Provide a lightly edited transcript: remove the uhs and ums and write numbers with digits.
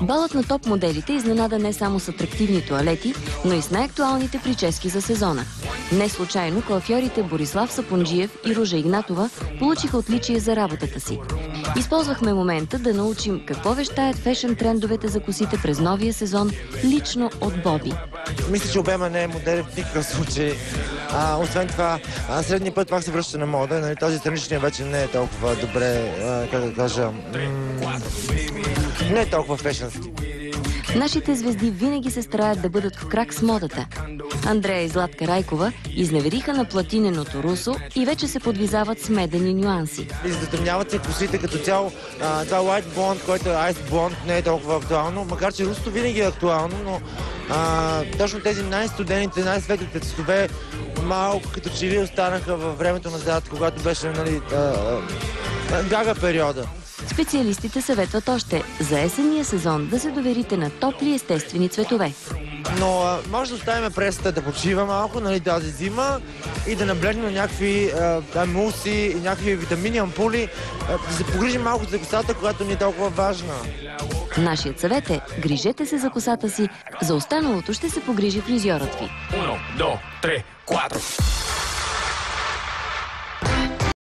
Балът на топ моделите изненада не само с атрактивни тоалети, но и с най-актуалните прически за сезона. Не случайно коафьорите Борислав Сапунджиев и Ружа Игнатова получиха отличие за работата си. Използвахме момента да научим какво вещаят фешън трендовете за косите през новия сезон лично от Боби. Мисля, че обема не е модерен в никакъв случай. Освен това, средния път пак се връща на мода. Нали, този страничния вече не е толкова добре, как да кажа, не е толкова фешънски. Нашите звезди винаги се стараят да бъдат в крак с модата. Андрея и Златка Райкова изневериха на платиненото русо и вече се подвизават с медени нюанси. Затъмняват се косите като цяло. Това white blonde, който е ice blonde, не е толкова актуално, макар че русото винаги е актуално, но точно тези най-студените, най-светлите цветове малко като че ли останаха във времето назад, когато беше, нали, бяга периода. Специалистите съветват още за есенния сезон да се доверите на топли естествени цветове. Но може да оставим пресата да почива малко, нали, тази зима и да наблегнем на някакви емулсии, някакви витамини, ампули, да се погрижим малко за косата, която ни е толкова важна. Нашият съвет е: грижете се за косата си, за останалото ще се погрижи фризьорът ви. 1, 2, 3, 4